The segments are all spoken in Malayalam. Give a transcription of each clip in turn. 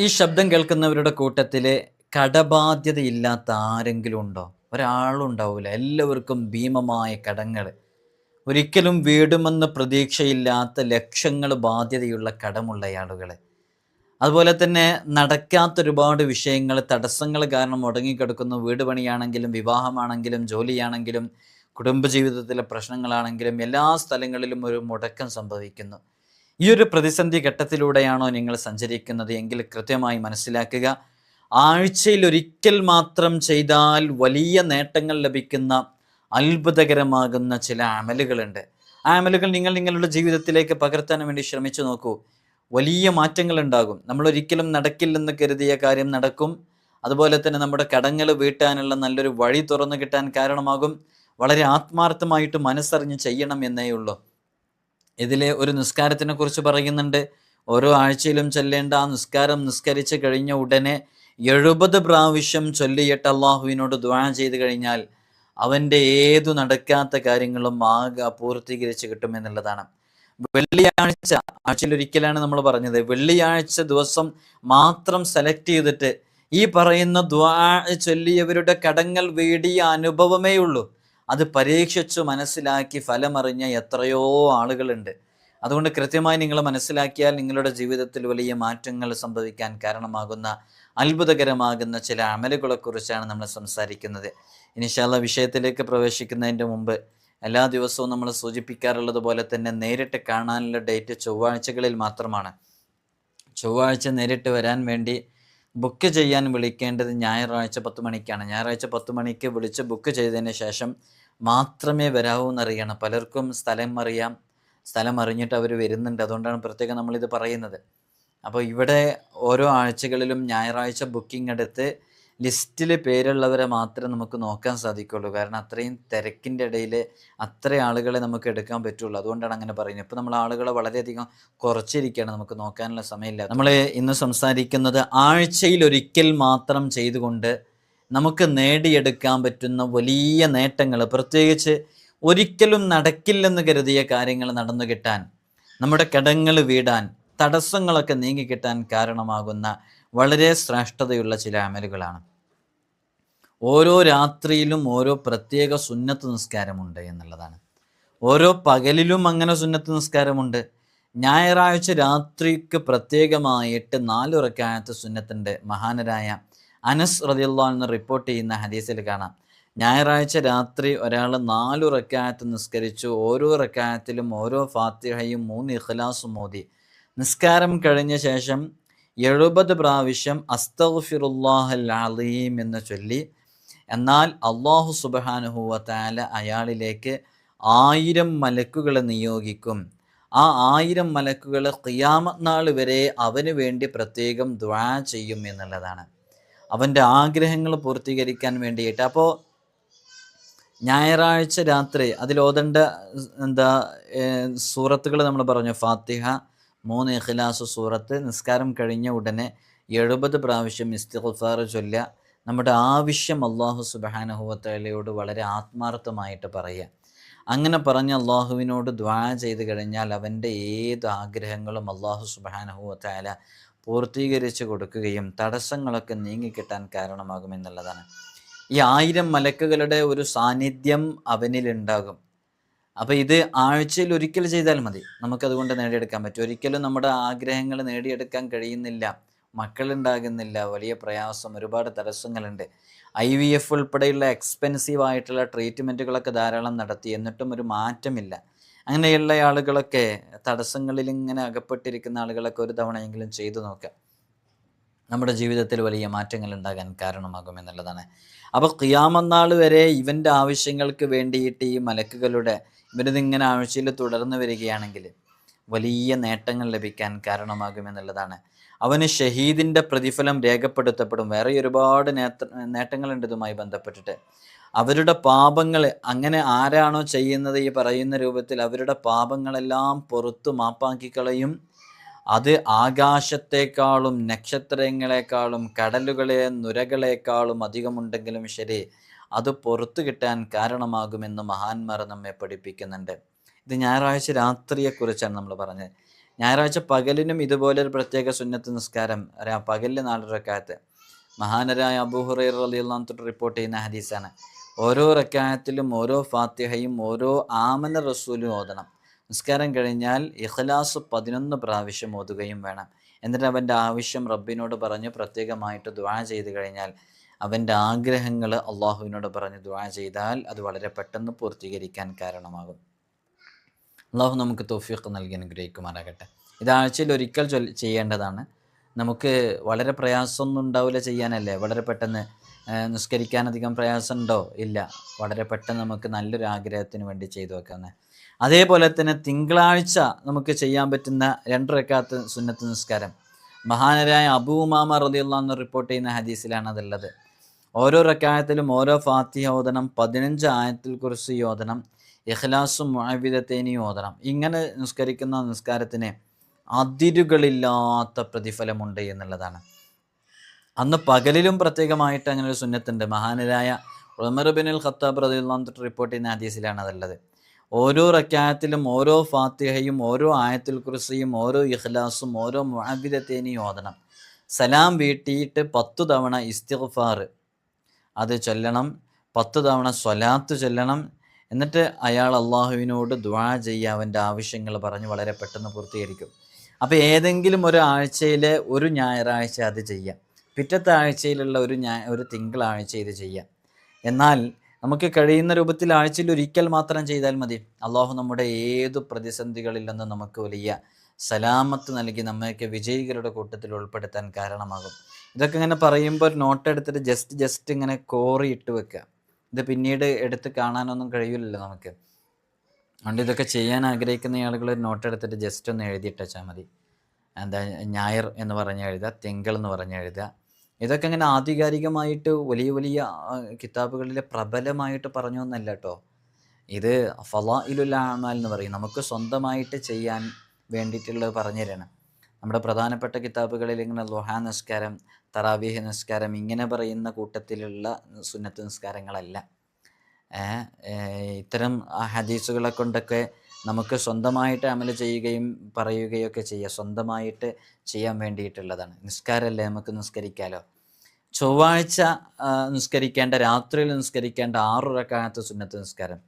ഈ ശബ്ദം കേൾക്കുന്നവരുടെ കൂട്ടത്തിൽ കടബാധ്യതയില്ലാത്ത ആരെങ്കിലും ഉണ്ടോ? ഒരാളുണ്ടാവില്ല. എല്ലാവർക്കും ഭീമമായ കടങ്ങൾ, ഒരിക്കലും വീടുമെന്ന് പ്രതീക്ഷയില്ലാത്ത ലക്ഷങ്ങൾ ബാധ്യതയുള്ള കടമുള്ള ആളുകൾ. അതുപോലെ തന്നെ നടക്കാത്തൊരുപാട് വിഷയങ്ങൾ, തടസ്സങ്ങൾ കാരണം മുടങ്ങിക്കിടക്കുന്നു. വീട് പണിയാണെങ്കിലും, വിവാഹമാണെങ്കിലും, ജോലിയാണെങ്കിലും, കുടുംബജീവിതത്തിലെ പ്രശ്നങ്ങളാണെങ്കിലും എല്ലാ സ്ഥലങ്ങളിലും ഒരു മുടക്കം സംഭവിക്കുന്നു. ഈ ഒരു പ്രതിസന്ധി ഘട്ടത്തിലൂടെയാണോ നിങ്ങൾ സഞ്ചരിക്കുന്നത് എങ്കിൽ കൃത്യമായി മനസ്സിലാക്കുക. ആഴ്ചയിൽ ഒരിക്കൽ മാത്രം ചെയ്താൽ വലിയ നേട്ടങ്ങൾ ലഭിക്കുന്ന അത്ഭുതകരമാകുന്ന ചില അമലുകളുണ്ട്. ആ അമലുകൾ നിങ്ങൾ നിങ്ങളുടെ ജീവിതത്തിലേക്ക് പകർത്താൻ വേണ്ടി ശ്രമിച്ചു നോക്കൂ. വലിയ മാറ്റങ്ങൾ ഉണ്ടാകും. നമ്മൾ ഒരിക്കലും നടക്കില്ലെന്ന് കരുതിയ കാര്യം നടക്കും. അതുപോലെ തന്നെ നമ്മുടെ കടങ്ങൾ വീട്ടാനുള്ള നല്ലൊരു വഴി തുറന്നു കിട്ടാൻ കാരണമാകും. വളരെ ആത്മാർത്ഥമായിട്ട് മനസ്സറിഞ്ഞ് ചെയ്യണം എന്നേ ഉള്ളൂ. ഇതിലെ ഒരു നിസ്കാരത്തിനെ കുറിച്ച് പറയുന്നുണ്ട്. ഓരോ ആഴ്ചയിലും ചൊല്ലേണ്ട ആ നിസ്കാരം നിസ്കരിച്ച് കഴിഞ്ഞ ഉടനെ 70 പ്രാവശ്യം ചൊല്ലിയിട്ട് അള്ളാഹുവിനോട് ദുആ ചെയ്ത് കഴിഞ്ഞാൽ അവൻ്റെ ഏതു നടക്കാത്ത കാര്യങ്ങളും ആകെ പൂർത്തീകരിച്ച് കിട്ടുമെന്നുള്ളതാണ്. വെള്ളിയാഴ്ച, ആഴ്ചയിൽ ഒരിക്കലാണ് നമ്മൾ പറഞ്ഞത്, വെള്ളിയാഴ്ച ദിവസം മാത്രം സെലക്ട് ചെയ്തിട്ട് ഈ പറയുന്ന ദുആ ചൊല്ലിയവരുടെ കടങ്ങൾ വീടിയ അനുഭവമേ ഉള്ളൂ. അത് പരീക്ഷിച്ചു മനസ്സിലാക്കി ഫലമറിഞ്ഞ എത്രയോ ആളുകളുണ്ട്. അതുകൊണ്ട് കൃത്യമായി നിങ്ങൾ മനസ്സിലാക്കിയാൽ നിങ്ങളുടെ ജീവിതത്തിൽ വലിയ മാറ്റങ്ങൾ സംഭവിക്കാൻ കാരണമാകുന്ന അത്ഭുതകരമാകുന്ന ചില അമലുകളെക്കുറിച്ചാണ് നമ്മൾ സംസാരിക്കുന്നത്. ഇൻഷാ അല്ലാഹ് വിഷയത്തിലേക്ക് പ്രവേശിക്കുന്നതിൻ്റെ മുമ്പ് എല്ലാ ദിവസവും നമ്മൾ സൂചിപ്പിക്കാറുള്ളത് പോലെ തന്നെ നേരിട്ട് കാണാനുള്ള ഡേറ്റ് ചൊവ്വാഴ്ചകളിൽ മാത്രമാണ്. ചൊവ്വാഴ്ച നേരിട്ട് വരാൻ വേണ്ടി ബുക്ക് ചെയ്യാൻ വിളിക്കേണ്ടത് ഞായറാഴ്ച 10 മണിക്കാണ്. ഞായറാഴ്ച 10 മണിക്ക് വിളിച്ച് ബുക്ക് ചെയ്തതിന് ശേഷം മാത്രമേ വരാവൂ എന്നറിയണം. പലർക്കും സ്ഥലം അറിയാം, സ്ഥലം അറിഞ്ഞിട്ട് അവർ വരുന്നുണ്ട്. അതുകൊണ്ടാണ് പ്രത്യേകം നമ്മളിത് പറയുന്നത്. അപ്പോൾ ഇവിടെ ഓരോ ആഴ്ചകളിലും ഞായറാഴ്ച ബുക്കിംഗ് എടുത്ത് ലിസ്റ്റിൽ പേരുള്ളവരെ മാത്രമേ നമുക്ക് നോക്കാൻ സാധിക്കുള്ളൂ. കാരണം അത്രയും തിരക്കിൻ്റെ ഇടയിൽ അത്ര ആളുകളെ നമുക്ക് എടുക്കാൻ പറ്റുള്ളൂ. അതുകൊണ്ടാണ് അങ്ങനെ പറയുന്നത്. ഇപ്പോൾ നമ്മൾ ആളുകളെ വളരെയധികം കുറച്ചിരിക്കുകയാണ്, നമുക്ക് നോക്കാനുള്ള സമയമില്ല. നമ്മൾ ഇന്ന് സംസാരിക്കുന്നത് ആഴ്ചയിൽ ഒരിക്കൽ മാത്രം ചെയ്തുകൊണ്ട് നമുക്ക് നേടിയെടുക്കാൻ പറ്റുന്ന വലിയ നേട്ടങ്ങൾ, പ്രത്യേകിച്ച് ഒരിക്കലും നടക്കില്ലെന്ന് കരുതിയ കാര്യങ്ങൾ നടന്നു കിട്ടാൻ, നമ്മുടെ കടങ്ങൾ വീടാൻ, തടസ്സങ്ങളൊക്കെ നീങ്ങിക്കിട്ടാൻ കാരണമാകുന്ന വളരെ ശ്രേഷ്ഠതയുള്ള ചില അമലുകളാണ്. ഓരോ രാത്രിയിലും ഓരോ പ്രത്യേക സുന്നത്ത് നിസ്കാരമുണ്ട് എന്നുള്ളതാണ്. ഓരോ പകലിലും അങ്ങനെ സുന്നത്ത് നിസ്കാരമുണ്ട്. ഞായറാഴ്ച രാത്രിക്ക് പ്രത്യേകമായിട്ട് 4 റക്അത്ത് സുന്നത്തുണ്ട്. മഹാനരായ അനസ് റളിയല്ലാഹു അൻഹു റിപ്പോർട്ട് ചെയ്യുന്ന ഹദീസിൽ കാണാം, ഞായറാഴ്ച രാത്രി ഒരാൾ 4 റക്അത്ത് നിസ്കരിച്ചു. ഓരോ റക്അത്തിലും ഓരോ ഫാത്തിഹയും 3 ഇഖ്ലാസും ഓതി നിസ്കാരം കഴിഞ്ഞ ശേഷം 70 പ്രാവശ്യം അസ്തഗ്ഫിറുല്ലാഹൽ അലീം എന്ന് ചൊല്ലി, എന്നാൽ അല്ലാഹു സുബ്ഹാനഹു വ തആല അയാളിലേക്ക് 1000 മലക്കുകളെ നിയോഗിക്കും. ആ 1000 മലക്കുകൾ ഖിയാമത്ത് നാൾ വരെ അവന് വേണ്ടി പ്രത്യേകം ദുആ ചെയ്യും എന്നുള്ളതാണ്, അവൻ്റെ ആഗ്രഹങ്ങൾ പൂർത്തീകരിക്കാൻ വേണ്ടിയിട്ട്. അപ്പോൾ ഞായറാഴ്ച രാത്രി അതിലോതേണ്ട സൂറത്തുകൾ നമ്മൾ പറഞ്ഞു. ഫാത്തിഹ, 3 ഇഖ്ലാസ് സൂറത്ത്, നിസ്കാരം കഴിഞ്ഞ ഉടനെ 70 പ്രാവശ്യം ഇസ്തിഗ്ഫാർ ചൊല്ലുക. നമ്മുടെ ആവശ്യം അല്ലാഹു സുബ്ഹാനഹു വ തആലയോട് വളരെ ആത്മാർത്ഥമായിട്ട് പറയുക. അങ്ങനെ പറഞ്ഞ് അള്ളാഹുവിനോട് ദുആ ചെയ്ത് കഴിഞ്ഞാൽ അവൻ്റെ ഏത് ആഗ്രഹങ്ങളും അല്ലാഹു സുബ്ഹാനഹു വ തആല പൂർത്തീകരിച്ച് കൊടുക്കുകയും തടസ്സങ്ങളൊക്കെ നീങ്ങിക്കിട്ടാൻ കാരണമാകുമെന്നുള്ളതാണ്. ഈ 1000 മലക്കുകളുടെ ഒരു സാന്നിധ്യം അവനിലുണ്ടാകും. അപ്പോൾ ഇത് ആഴ്ചയിൽ ഒരിക്കൽ ചെയ്താൽ മതി, നമുക്കതുകൊണ്ട് നേടിയെടുക്കാൻ പറ്റും. ഒരിക്കലും നമ്മുടെ ആഗ്രഹങ്ങൾ നേടിയെടുക്കാൻ കഴിയുന്നില്ല, മക്കളുണ്ടാകുന്നില്ല, വലിയ പ്രയാസം, ഒരുപാട് തടസ്സങ്ങളുണ്ട്. IVF ഉൾപ്പെടെയുള്ള എക്സ്പെൻസീവ് ആയിട്ടുള്ള ട്രീറ്റ്മെൻറ്റുകളൊക്കെ ധാരാളം നടത്തി, എന്നിട്ടും ഒരു മാറ്റമില്ല. അങ്ങനെയുള്ള ആളുകളൊക്കെ, തടസ്സങ്ങളിൽ ഇങ്ങനെ അകപ്പെട്ടിരിക്കുന്ന ആളുകളൊക്കെ ഒരു തവണയെങ്കിലും ചെയ്തു നോക്കുക. നമ്മുടെ ജീവിതത്തിൽ വലിയ മാറ്റങ്ങൾ ഉണ്ടാകാൻ കാരണമാകുമെന്നുള്ളതാണ്. അപ്പോൾ ഖിയാമത്ത് നാൾ വരെ ഇവൻ്റെ ആവശ്യങ്ങൾക്ക് വേണ്ടിയിട്ട് ഈ മലക്കുകളുടെ ഇവരിതിങ്ങനെ ആഴ്ചയിൽ തുടർന്ന് വരികയാണെങ്കിൽ വലിയ നേട്ടങ്ങൾ ലഭിക്കാൻ കാരണമാകുമെന്നുള്ളതാണ്. അവന് ഷഹീദിൻ്റെ പ്രതിഫലം രേഖപ്പെടുത്തപ്പെടും. വേറെ ഒരുപാട് നേട്ടങ്ങളുണ്ട് ഇതുമായി ബന്ധപ്പെട്ടിട്ട്. അവരുടെ പാപങ്ങൾ, അങ്ങനെ ആരാണോ ചെയ്യുന്നത് ഈ പറയുന്ന രൂപത്തിൽ, അവരുടെ പാപങ്ങളെല്ലാം പുറത്തു മാപ്പാക്കിക്കളയും. അത് ആകാശത്തെക്കാളും നക്ഷത്രങ്ങളെക്കാളും കടലുകളെ നുരകളെക്കാളും അധികമുണ്ടെങ്കിലും ശരി, അത് പുറത്തു കിട്ടാൻ കാരണമാകുമെന്ന് മഹാന്മാർ നമ്മെ പഠിപ്പിക്കുന്നുണ്ട്. ഇത് ഞായറാഴ്ച രാത്രിയെക്കുറിച്ചാണ് നമ്മൾ പറഞ്ഞത്. ഞായറാഴ്ച പകലിനും ഇതുപോലെ ഒരു പ്രത്യേക സുന്നത്ത് നിസ്കാരം, പകലിൽ 4 റക്അത്ത്. മഹാനരായ അബൂ ഹുറൈറ റളിയല്ലാഹു അൻഹു റിപ്പോർട്ട് ചെയ്യുന്ന ഹദീസാണ്. ഓരോ റക്അത്തിലും ഓരോ ഫാത്തിഹയും ഓരോ ആമന റസൂലും ഓതണം. നിസ്കാരം കഴിഞ്ഞാൽ ഇഖ്ലാസ് 11 പ്രാവശ്യം ഓതുകയും വേണം. എന്നിട്ട് അവൻ്റെ ആവശ്യം റബ്ബിനോട് പറഞ്ഞ് പ്രത്യേകമായിട്ട് ദുആ ചെയ്ത് കഴിഞ്ഞാൽ, അവൻ്റെ ആഗ്രഹങ്ങൾ അള്ളാഹുവിനോട് പറഞ്ഞ് ദുആ ചെയ്താൽ അത് വളരെ പെട്ടെന്ന് പൂർത്തീകരിക്കാൻ കാരണമാകും. അള്ളാഹു നമുക്ക് തൗഫീഖ് നൽകി അനുഗ്രഹിക്കുമാറാകട്ടെ. ഇത് ആഴ്ചയിൽ ഒരിക്കൽ ചെയ്യേണ്ടതാണ്. നമുക്ക് വളരെ പ്രയാസമൊന്നും ഉണ്ടാവില്ല ചെയ്യാനല്ലേ. വളരെ പെട്ടെന്ന് നിസ്കരിക്കാൻ അധികം പ്രയാസമുണ്ടോ? ഇല്ല. വളരെ പെട്ടെന്ന് നമുക്ക് നല്ലൊരു ആഗ്രഹത്തിന് വേണ്ടി ചെയ്തു വെക്കാവുന്നത്. അതേപോലെ തന്നെ തിങ്കളാഴ്ച നമുക്ക് ചെയ്യാൻ പറ്റുന്ന 2 റക്അത്ത് സുന്നത്ത് നിസ്കാരം. മഹാനരായ അബൂ ഉമാമ റളിയല്ലാഹു അൻഹു റിപ്പോർട്ട് ചെയ്യുന്ന ഹദീസിലാണ് അതുള്ളത്. ഓരോ റക്അത്തിലും ഓരോ ഫാത്തിഹ ഓതണം, 15 ആയത്തുൽ കുർസി ഓതണം, ഇഖ്ലാസും മുഅവ്വിദത്തൈനി ഓതണം. ഇങ്ങനെ നിസ്കരിക്കുന്ന നിസ്കാരത്തിന് അതിരുകളില്ലാത്ത പ്രതിഫലമുണ്ട് എന്നുള്ളതാണ്. അന്ന് പകലിലും പ്രത്യേകമായിട്ട് അങ്ങനെ ഒരു സുന്നത്തുണ്ട്. മഹാനരായ ഉമർ ഇബ്നുൽ ഖത്താബ് റളിയല്ലാഹു അൻഹു റിപ്പോർട്ട് ചെയ്യുന്ന ഹദീസിലാണ് അതുള്ളത്. ഓരോ റക്അത്തിലും ഓരോ ഫാത്തിഹയും ഓരോ ആയത്തുൽ കുർസിയും ഓരോ ഇഖ്ലാസും ഓരോ മുഅവ്വിദത്തൈനിയും ഓതണം. സലാം വീട്ടിയിട്ട് 10 തവണ ഇസ്തിഗ്ഫാർ അത് ചൊല്ലണം, 10 തവണ സ്വലാത്ത് ചൊല്ലണം. എന്നിട്ട് അയാൾ അള്ളാഹുവിനോട് ദുആ ചെയ്യുക, അവൻ്റെ ആവശ്യങ്ങൾ പറഞ്ഞ് വളരെ പെട്ടെന്ന് പൂർത്തീകരിക്കും. അപ്പോൾ ഏതെങ്കിലും ഒരു ആഴ്ചയിലെ ഒരു ഞായറാഴ്ച അത് ചെയ്യാം, പിറ്റത്തെ ആഴ്ചയിലുള്ള ഒരു തിങ്കളാഴ്ച ഇത് ചെയ്യാം. എന്നാൽ നമുക്ക് കഴിയുന്ന രൂപത്തിൽ ആഴ്ചയിൽ ഒരിക്കൽ മാത്രം ചെയ്താൽ മതി. അള്ളാഹു നമ്മുടെ ഏതു പ്രതിസന്ധികളിൽ നിന്ന് നമുക്ക് വലിയ സലാമത്ത് നൽകി നമ്മയൊക്കെ വിജയികളുടെ കൂട്ടത്തിൽ ഉൾപ്പെടുത്താൻ കാരണമാകും. ഇതൊക്കെ ഇങ്ങനെ പറയുമ്പോൾ നോട്ട് എടുത്തിട്ട് ജസ്റ്റ് ഇങ്ങനെ കോറി ഇട്ട് വെക്കുക. ഇത് പിന്നീട് എടുത്ത് കാണാനൊന്നും കഴിയില്ലല്ലോ നമുക്ക്. അതുകൊണ്ട് ഇതൊക്കെ ചെയ്യാൻ ആഗ്രഹിക്കുന്ന ആളുകൾ നോട്ട് എടുത്തിട്ട് ജസ്റ്റ് ഒന്ന് എഴുതിയിട്ടാൽ മതി. എന്താ ഞായർ എന്ന് പറഞ്ഞ് എഴുതുക, തിങ്കൾ എന്ന് പറഞ്ഞ് എഴുതുക. ഇതൊക്കെ ഇങ്ങനെ ആധികാരികമായിട്ട് വലിയ കിതാബുകളിൽ പ്രബലമായിട്ട് പറഞ്ഞൊന്നല്ല കേട്ടോ. ഇത് ഫളായിലുൽ അഅ്മാൽ എന്ന് പറയും. നമുക്ക് സ്വന്തമായിട്ട് ചെയ്യാൻ വേണ്ടിയിട്ടുള്ളത് പറഞ്ഞു തരണം. നമ്മുടെ പ്രധാനപ്പെട്ട കിതാബുകളിൽ ഇങ്ങനെ ളുഹാ നിസ്കാരം, തറാവീഹ് നിസ്കാരം ഇങ്ങനെ പറയുന്ന കൂട്ടത്തിലുള്ള സുന്നത്ത് നിസ്കാരങ്ങളല്ല. ഇത്തരം ഹദീസുകളെ കൊണ്ടൊക്കെ നമുക്ക് സ്വന്തമായിട്ട് അമൽ ചെയ്യുകയും പറയുകയൊക്കെ ചെയ്യുക, സ്വന്തമായിട്ട് ചെയ്യാൻ വേണ്ടിയിട്ടുള്ളതാണ്. നിസ്കാരമല്ലേ, നമുക്ക് നിസ്കരിക്കാമല്ലോ. ചൊവ്വാഴ്ച നിസ്കരിക്കേണ്ട, രാത്രിയിൽ നിസ്കരിക്കേണ്ട 6 റക്അത്ത് സുന്നത്ത് നിസ്കാരം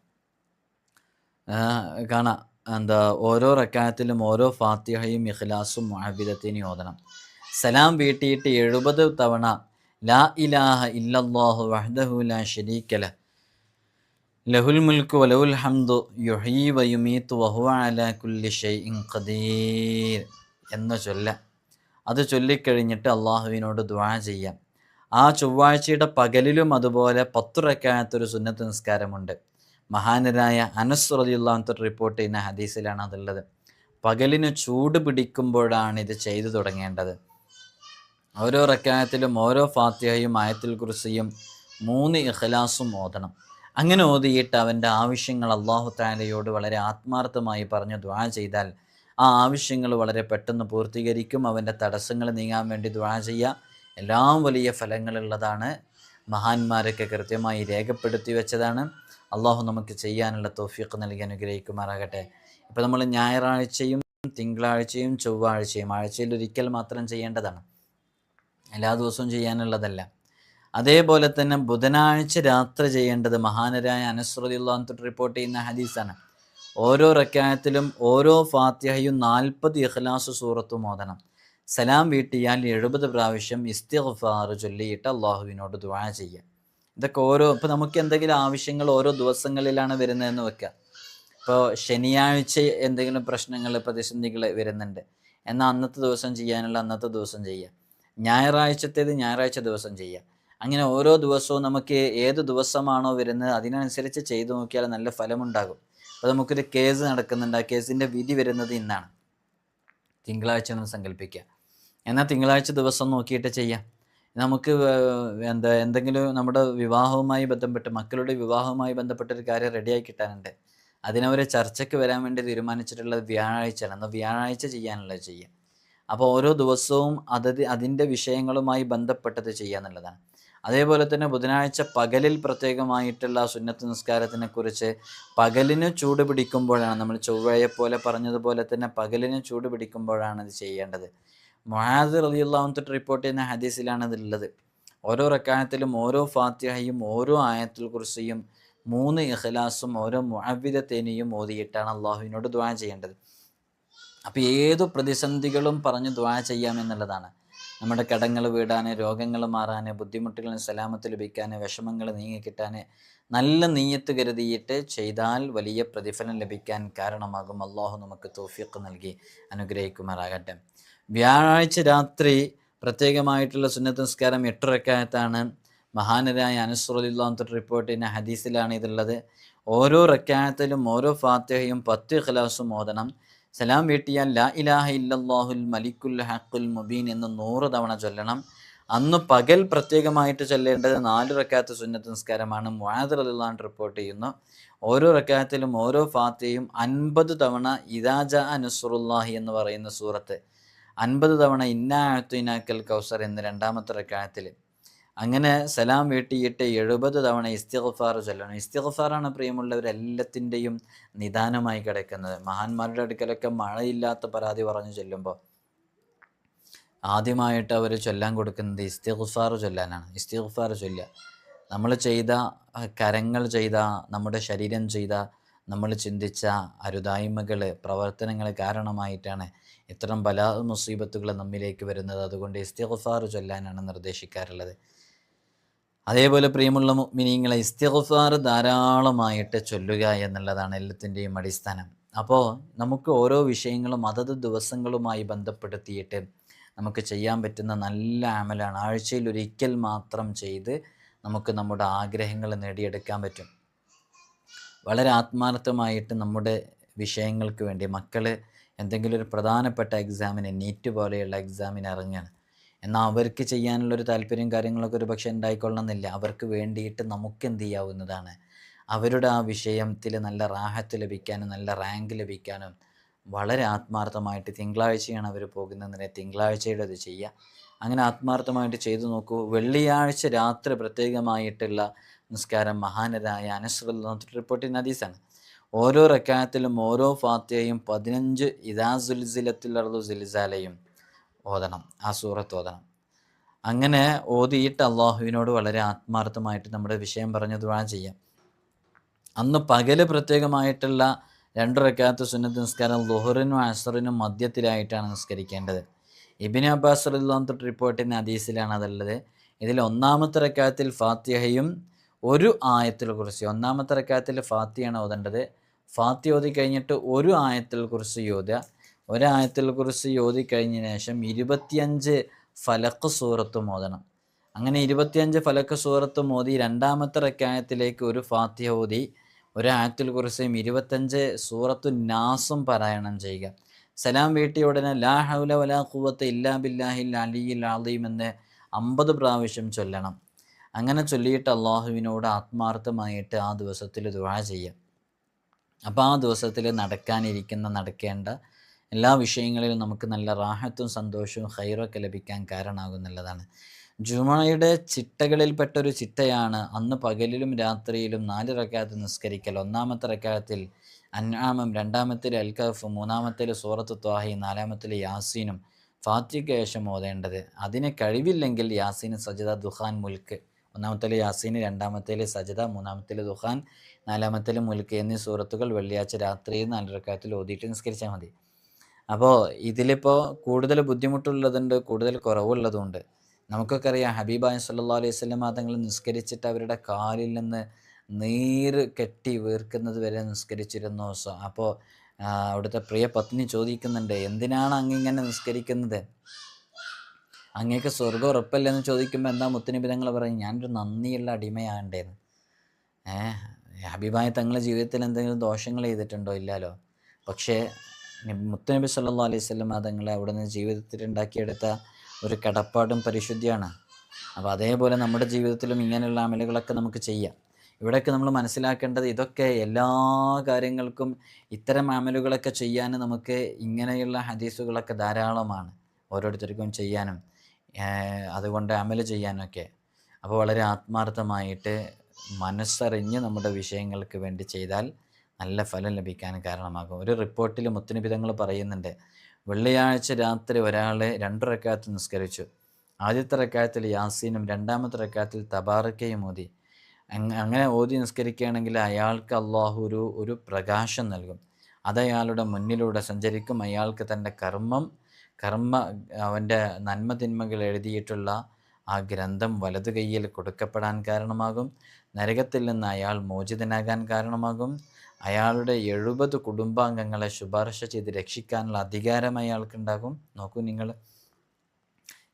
കാണാം. ഓരോ റക്അത്തിലും ഓരോ ഫാത്തിഹയും ഇഖ്ലാസും മുഅവ്വിദത്തൈനി ഓതണം. സലാം വീട്ടിയിട്ട് 70 തവണ ലാ ഇലാഹ ഇല്ലല്ലാഹു വഹ്ദഹു ലാ ശരീക ലഹ് ലഹുൽ മുൽക്കു വലഹുൽ ഹംദു യുഹ്യി വയുമീത്തു വഹുവ അലാ കുല്ലി ഷൈഇൻ ഖദീർ എന്ന് അത് ചൊല്ലിക്കഴിഞ്ഞിട്ട് അള്ളാഹുവിനോട് ദുആ ചെയ്യാം. ആ ചൊവ്വാഴ്ചയുടെ പകലിലും അതുപോലെ 10 റക്അത്ത് ഒരു സുന്നത്ത് നിസ്കാരമുണ്ട്. മഹാനരായ അനസ് റളിയല്ലാഹു അൻഹു റിപ്പോർട്ട് ചെയ്യുന്ന ഹദീസിലാണ് അതുള്ളത്. പകലിന് ചൂട് പിടിക്കുമ്പോഴാണ് ഇത് ചെയ്തു തുടങ്ങേണ്ടത്. ഓരോ റക്അത്തിലും ഓരോ ഫാത്തിഹയും ആയത്തുൽ കുർസിയും 3 ഇഖ്ലാസും ഓതണം. അങ്ങനെ ഓതിയിട്ട് അവൻ്റെ ആവശ്യങ്ങൾ അല്ലാഹു തആലയോട് വളരെ ആത്മാർത്ഥമായി പറഞ്ഞ് ദുആ ചെയ്താൽ ആ ആവശ്യങ്ങൾ വളരെ പെട്ടെന്ന് പൂർത്തീകരിക്കും. അവൻ്റെ തടസ്സങ്ങൾ നീങ്ങാൻ വേണ്ടി ദുആ ചെയ്യുക എല്ലാം വലിയ ഫലങ്ങളുള്ളതാണ്. മഹാന്മാരൊക്കെ കൃത്യമായി രേഖപ്പെടുത്തി വെച്ചതാണ്. അള്ളാഹു നമുക്ക് ചെയ്യാനുള്ള തൗഫീഖ് നൽകി അനുഗ്രഹിക്കുമാറാകട്ടെ. ഇപ്പോൾ നമ്മൾ ഞായറാഴ്ചയും തിങ്കളാഴ്ചയും ചൊവ്വാഴ്ചയും ആഴ്ചയിൽ ഒരിക്കൽ മാത്രം ചെയ്യേണ്ടതാണ്, എല്ലാ ദിവസവും ചെയ്യാനുള്ളതല്ല. അതേപോലെ തന്നെ ബുധനാഴ്ച രാത്രി ചെയ്യേണ്ടത് മഹാനരായ അനസ് റളിയല്ലാഹു അൻഹു റിപ്പോർട്ട് ചെയ്യുന്ന ഹദീസാണ്. ഓരോ റക്അത്തിലും ഓരോ ഫാത്തിഹയും 40 ഇഖ്ലാസ് സൂറത്തും ഓതണം. സലാം വീട്ടിയാൽ 70 പ്രാവശ്യം ഇസ്തിഗ്ഫാർ ചൊല്ലിയിട്ട് അള്ളാഹുവിനോട് ദുആ ചെയ്യുക. ഇതൊക്കെ ഇപ്പോൾ നമുക്ക് എന്തെങ്കിലും ആവശ്യങ്ങൾ ഓരോ ദിവസങ്ങളിലാണ് വരുന്നതെന്ന് വെക്കുക. ഇപ്പോൾ ശനിയാഴ്ച എന്തെങ്കിലും പ്രശ്നങ്ങൾ, പ്രതിസന്ധികൾ വരുന്നുണ്ട് എന്നാൽ അന്നത്തെ ദിവസം ചെയ്യാനുള്ള അന്നത്തെ ദിവസം ചെയ്യുക, ഞായറാഴ്ചത്തേത് ഞായറാഴ്ച ദിവസം ചെയ്യുക. അങ്ങനെ ഓരോ ദിവസവും നമുക്ക് ഏത് ദിവസമാണോ വരുന്നത് അതിനനുസരിച്ച് ചെയ്തു നോക്കിയാൽ നല്ല ഫലമുണ്ടാകും. അപ്പോൾ നമുക്കൊരു കേസ് നടക്കുന്നുണ്ട്, ആ കേസിൻ്റെ വിധി വരുന്നത് ഇന്നാണ്, തിങ്കളാഴ്ച എന്ന് സങ്കല്പിക്കുക. എന്നാൽ തിങ്കളാഴ്ച ദിവസം നോക്കിയിട്ട് ചെയ്യാം. നമുക്ക് എന്തെങ്കിലും നമ്മുടെ വിവാഹവുമായി ബന്ധപ്പെട്ട്, മക്കളുടെ വിവാഹവുമായി ബന്ധപ്പെട്ടൊരു കാര്യം റെഡിയായി കിട്ടാനുണ്ട്, അതിനവരെ ചർച്ചയ്ക്ക് വരാൻ വേണ്ടി തീരുമാനിച്ചിട്ടുള്ളത് വ്യാഴാഴ്ചയാണ്. എന്നാൽ വ്യാഴാഴ്ച ചെയ്യാനുള്ളത് ചെയ്യാം. അപ്പോൾ ഓരോ ദിവസവും അതിൻ്റെ വിഷയങ്ങളുമായി ബന്ധപ്പെട്ടത് ചെയ്യുക എന്നുള്ളതാണ്. അതേപോലെ തന്നെ ബുധനാഴ്ച പകലിൽ പ്രത്യേകമായിട്ടുള്ള സുന്നത്ത് നിസ്കാരത്തിനെ കുറിച്ച് പകലിന് ചൂട് പിടിക്കുമ്പോഴാണ്, നമ്മൾ ചൊവ്വയെ പോലെ പറഞ്ഞതുപോലെ തന്നെ പകലിന് ചൂട് പിടിക്കുമ്പോഴാണ് ഇത് ചെയ്യേണ്ടത്. മുആദ് റളിയല്ലാഹു അൻഹു റിപ്പോർട്ട് ചെയ്യുന്ന ഹദീസിലാണ് ഇതുള്ളത്. ഓരോ റക്അത്തിലും ഓരോ ഫാത്തിഹയും ഓരോ ആയത്തുൽ കുർസിയും 3 ഇഖ്ലാസും ഓരോ മുഅവ്വിദത്തൈനിയും ഓതിയിട്ടാണ് അള്ളാഹുവിനോട് ദുആ ചെയ്യേണ്ടത്. അപ്പോൾ ഏതു പ്രതിസന്ധികളും പറഞ്ഞ് ദുആ ചെയ്യാമെന്നുള്ളതാണ്. നമ്മുടെ കടങ്ങൾ വീടാൻ, രോഗങ്ങൾ മാറാൻ, ബുദ്ധിമുട്ടുകളിൽ സലാമത്ത് ലഭിക്കാൻ, വിഷമങ്ങൾ നീങ്ങിക്കിട്ടാൻ നല്ല നീയത്ത് കരുതിയിട്ട് ചെയ്താൽ വലിയ പ്രതിഫലം ലഭിക്കാൻ കാരണമാകും. അള്ളാഹു നമുക്ക് തൗഫീഖ് നൽകി അനുഗ്രഹിക്കുമാറാകട്ടെ. വ്യാഴാഴ്ച രാത്രി പ്രത്യേകമായിട്ടുള്ള സുന്നത്ത് നിസ്കാരം 8 റക്അത്താണ്. മഹാനരായ അനസ് റളിയല്ലാഹു അൻഹു റിപ്പോർട്ട് ചെയ്യുന്ന ഹദീസിലാണ് ഇതുള്ളത്. ഓരോ റക്അത്തിലും ഓരോ ഫാത്തിഹയും 10 ഇഖ്ലാസും ഓതണം. സലാം വീട്ടിയാൽ ലാ ഇലാഹ ഇല്ലല്ലാഹുൽ മലിക്കുൽ ഹഖുൽ മുബീൻ എന്ന് 100 തവണ ചൊല്ലണം. അന്ന് പകൽ പ്രത്യേകമായിട്ട് ചൊല്ലേണ്ടത് 4 റക്അത്ത് സുന്നത്ത് നിസ്കാരമാണ്. മുആദ് റളിയല്ലാഹു അൻഹു റിപ്പോർട്ട് ചെയ്യുന്നു, ഓരോ റക്അത്തിലും ഓരോ ഫാത്തിഹയും 50 തവണ ഇദാ ജാഅ നസ്റുല്ലാഹി എന്ന് പറയുന്ന സൂറത്ത്, 50 തവണ ഇന്നാ അഅ്തൈനാക്കൽ കൗസർ എന്ന് 2ാമത്തെ റക്അത്തിൽ, അങ്ങനെ സലാം വീട്ടിയിട്ട് 70 തവണ ഇസ്തിഗ്ഫാർ ചൊല്ലണം. ഇസ്തിഗ്ഫാറാണ് പ്രിയമുള്ളവരെല്ലാത്തിൻ്റെയും നിദാനമായി കിടക്കുന്നത്. മഹാന്മാരുടെ അടുക്കലൊക്കെ മഴയില്ലാത്ത പരാതി പറഞ്ഞു ചൊല്ലുമ്പോൾ ആദ്യമായിട്ട് അവർ ചൊല്ലാൻ കൊടുക്കുന്നത് ഇസ്തിഗ്ഫാർ ചൊല്ലാനാണ്. ഇസ്തിഗ്ഫാർ ചൊല്ലുക. നമ്മൾ ചെയ്ത കരങ്ങൾ ചെയ്ത, നമ്മുടെ ശരീരം ചെയ്ത, നമ്മൾ ചിന്തിച്ച അരുതായ്മകൾ, പ്രവർത്തനങ്ങൾ കാരണമായിട്ടാണ് ഇത്തരം ബലാ മുസീബത്തുകൾ നമ്മിലേക്ക് വരുന്നത്. അതുകൊണ്ട് ഇസ്തിഗ്ഫാർ ചൊല്ലാനാണ് നിർദ്ദേശിക്കാറുള്ളത്. അതേപോലെ പ്രിയമുള്ള മുഅ്മിനീങ്ങളെ, ഇസ്തിഗ്ഫാർ ധാരാളമായിട്ട് ചൊല്ലുക എന്നുള്ളതാണ് എല്ലാത്തിൻ്റെയും അടിസ്ഥാനം. അപ്പോൾ നമുക്ക് ഓരോ വിഷയങ്ങളും അതത് ദിവസങ്ങളുമായി ബന്ധപ്പെടുത്തിയിട്ട് നമുക്ക് ചെയ്യാൻ പറ്റുന്ന നല്ല അമലാണ്. ആഴ്ചയിൽ ഒരിക്കൽ മാത്രം ചെയ്ത് നമുക്ക് നമ്മുടെ ആഗ്രഹങ്ങൾ നേടിയെടുക്കാൻ പറ്റും. വളരെ ആത്മാർത്ഥമായിട്ട് നമ്മുടെ വിഷയങ്ങൾക്ക് വേണ്ടി, മക്കൾ എന്തെങ്കിലും ഒരു പ്രധാനപ്പെട്ട എക്സാമിന്, നീറ്റ് പോലെയുള്ള എക്സാമിന് ഇറങ്ങുകയാണ്, എന്നാൽ അവർക്ക് ചെയ്യാനുള്ളൊരു താല്പര്യം കാര്യങ്ങളൊക്കെ ഒരു പക്ഷേ ഉണ്ടായിക്കൊള്ളണമെന്നില്ല. അവർക്ക് വേണ്ടിയിട്ട് നമുക്ക് എന്ത് ചെയ്യാവുന്നതാണ്, അവരുടെ ആ വിഷയത്തിൽ നല്ല റാഹത്ത് ലഭിക്കാനും നല്ല റാങ്ക് ലഭിക്കാനും വളരെ ആത്മാർത്ഥമായിട്ട്, തിങ്കളാഴ്ചയാണ് അവർ പോകുന്നതെന്ന് തിങ്കളാഴ്ചയുടെ അത് ചെയ്യുക. അങ്ങനെ ആത്മാർത്ഥമായിട്ട് ചെയ്തു നോക്കൂ. വെള്ളിയാഴ്ച രാത്രി പ്രത്യേകമായിട്ടുള്ള നിസ്കാരം മഹാനരായ അനസ് റളിയല്ലാഹു അൻഹു റിപ്പോർട്ട് ചെയ്യുന്ന ഹദീസാണ്. ഓരോ റക്അത്തിലും ഓരോ ഫാത്തിഹയും 15 ഇദാ സുൽസിലത്തുൽ അർളു സിൽസാലയും ഓതണം, ആ സൂറത്ത് ഓതണം. അങ്ങനെ ഓതിയിട്ട് അള്ളാഹുവിനോട് വളരെ ആത്മാർത്ഥമായിട്ട് നമ്മുടെ വിഷയം പറഞ്ഞ് ദുആ ചെയ്യാം. അന്ന് പകല് പ്രത്യേകമായിട്ടുള്ള 2 റക്അത്ത് സുന്നത്ത് നിസ്കാരം ളുഹറിനും അസ്റിനും മധ്യത്തിലായിട്ടാണ് നിസ്കരിക്കേണ്ടത്. ഇബ്നു അബ്ബാസ് റളിയല്ലാഹു അൻഹു റിപ്പോർട്ട് ചെയ്യുന്ന ഹദീസിലാണ് അതുള്ളത്. ഇതിൽ 1ാമത്തെ റക്അത്തിൽ ഫാത്തിഹയും ഒരു ആയത്തുൽ കുർസി, 1ാമത്തെ റക്അത്തിൽ ഫാത്തിഹയാണ് ഓതേണ്ടത്. ഫാത്തിഹ ഓതി കഴിഞ്ഞിട്ട് ഒരു ആയത്തുൽ കുർസി ഓതുക. ഒരായത്തുൽ കുർസി ഓതി കഴിഞ്ഞതിന് ശേഷം 25 ഫലഖ് സൂറത്തും ഓതണം. അങ്ങനെ 25 ഫലഖ് സൂറത്തും ഓതി 2ാമത്തെ റക്അത്തിലേക്ക് ഒരു ഫാത്തിഹ ഓതി ഒരു ആയത്തുൽ കുർസിയും 25 സൂറത്തു നാസും പാരായണം ചെയ്യുക. സലാം വീട്ടിയ ഉടനെ ലാ ഹൗല വലാ ഖുവത ഇല്ലാ ബില്ലാഹിൽ അലിയിൽ അളീം എന്ന് 50 പ്രാവശ്യം ചൊല്ലണം. അങ്ങനെ ചൊല്ലിയിട്ട് അള്ളാഹുവിനോട് ആത്മാർത്ഥമായിട്ട് ആ ദിവസത്തിൽ ദുആ ചെയ്യുക. അപ്പോൾ ആ ദിവസത്തിൽ നടക്കേണ്ട എല്ലാ വിഷയങ്ങളിലും നമുക്ക് നല്ല റാഹത്തും സന്തോഷവും ഖൈറൊക്കെ ലഭിക്കാൻ കാരണമാകുന്നുള്ളതാണ്. ജുമുഅയുടെ ചിട്ടകളിൽപ്പെട്ടൊരു ചിട്ടയാണ് അന്ന് പകലിലും രാത്രിയിലും 4 റക്അത്ത് നിസ്കരിക്കൽ. 1ാമത്തെ റക്അത്തിൽ അൻആമും, 2ാമത്തിൽ അൽ കഹ്ഫ്, 3ാമത്തിൽ സൂറത്ത് ത്വാഹ, 4ാമത്തിൽ യാസീനും ഫാത്തിഹയ്ക്ക് ശേഷം ഓതേണ്ടത്. അതിന് കഴിവില്ലെങ്കിൽ യാസീൻ, സജദ, ദുഖാൻ, മുൽക്ക്, 1ാമത്തിൽ യാസീൻ, 2ാമത്തിൽ സജദ, 3ാമത്തിൽ ദുഖാൻ, 4ാമത്തിൽ മുൽക്ക് എന്നീ സൂറത്തുകൾ വെള്ളിയാഴ്ച രാത്രിയിൽ 4 റക്അത്തിൽ ഓതിയിട്ട് നിസ്കരിച്ചാൽ മതി. അപ്പോൾ ഇതിലിപ്പോൾ കൂടുതൽ ബുദ്ധിമുട്ടുള്ളതുണ്ട്, കൂടുതൽ കുറവുള്ളതുണ്ട്. നമുക്കൊക്കെ അറിയാം, ഹബീബായ സല്ലല്ലാഹു അലൈഹി വസല്ലം തങ്ങൾ നിസ്കരിച്ചിട്ട് അവരുടെ കാലിൽ നിന്ന് നീര് കെട്ടി വീർക്കുന്നത് വരെ നിസ്കരിച്ചിരുന്നു. അപ്പോൾ അവിടുത്തെ പ്രിയ പത്നി ചോദിക്കുന്നുണ്ട്, എന്തിനാണ് അങ്ങിങ്ങനെ നിസ്കരിക്കുന്നത്, അങ്ങേക്ക് സ്വർഗ്ഗം ഉറപ്പല്ലെന്ന് ചോദിക്കുമ്പോൾ എന്താ മുത്തുനബി തങ്ങൾ പറയും, ഞാനൊരു നന്ദിയുള്ള അടിമയാകണ്ടേന്ന്. ഹബീബായ തങ്ങളുടെ ജീവിതത്തിൽ എന്തെങ്കിലും ദോഷങ്ങൾ ചെയ്തിട്ടുണ്ടോ? ഇല്ലല്ലോ. പക്ഷേ മുത്തുനബി സല്ലല്ലാഹു അലൈഹി വസല്ലം തങ്ങളെ അവിടുന്ന് ജീവിതത്തിൽ ഉണ്ടാക്കിയെടുത്ത ഒരു കടപ്പാടും പരിശുദ്ധിയാണ്. അപ്പോൾ അതേപോലെ നമ്മുടെ ജീവിതത്തിലും ഇങ്ങനെയുള്ള അമലുകളൊക്കെ നമുക്ക് ചെയ്യാം. ഇവിടെയൊക്കെ നമ്മൾ മനസ്സിലാക്കേണ്ടത്, ഇതൊക്കെ എല്ലാ കാര്യങ്ങൾക്കും ഇത്തരം അമലുകളൊക്കെ ചെയ്യാൻ നമുക്ക് ഇങ്ങനെയുള്ള ഹദീസുകളൊക്കെ ധാരാളമാണ് ഓരോരുത്തർക്കും ചെയ്യാനും അതുകൊണ്ട് അമല് ചെയ്യാനൊക്കെ. അപ്പോൾ വളരെ ആത്മാർത്ഥമായിട്ട് മനസ്സറിഞ്ഞ് നമ്മുടെ വിഷയങ്ങൾക്ക് വേണ്ടി ചെയ്താൽ നല്ല ഫലം ലഭിക്കാൻ കാരണമാകും. ഒരു റിപ്പോർട്ടിൽ മുത്തുനബി തങ്ങൾ പറയുന്നുണ്ട്, വെള്ളിയാഴ്ച രാത്രി ഒരാൾ 2 റക്അത്ത് നിസ്കരിച്ചു. ആദ്യത്തെ റക്അത്തിൽ യാസീനും രണ്ടാമത്തെ റക്അത്തിൽ തബാറക്കയും ഓതി. അങ്ങനെ ഓതി നിസ്കരിക്കുകയാണെങ്കിൽ അയാൾക്ക് അള്ളാഹു ഒരു പ്രകാശം നൽകും. അത് അയാളുടെ മുന്നിലൂടെ സഞ്ചരിക്കും. അയാൾക്ക് തൻ്റെ അവൻ്റെ നന്മ തിന്മകൾ എഴുതിയിട്ടുള്ള ആ ഗ്രന്ഥം വലതു കൈയിൽ കൊടുക്കപ്പെടാൻ കാരണമാകും. നരകത്തിൽ നിന്ന് അയാൾ മോചിതനാകാൻ കാരണമാകും. അയാളുടെ 70 കുടുംബാംഗങ്ങളെ ശുപാർശ ചെയ്ത് രക്ഷിക്കാനുള്ള അധികാരം അയാൾക്കുണ്ടാകും. നോക്കൂ നിങ്ങൾ,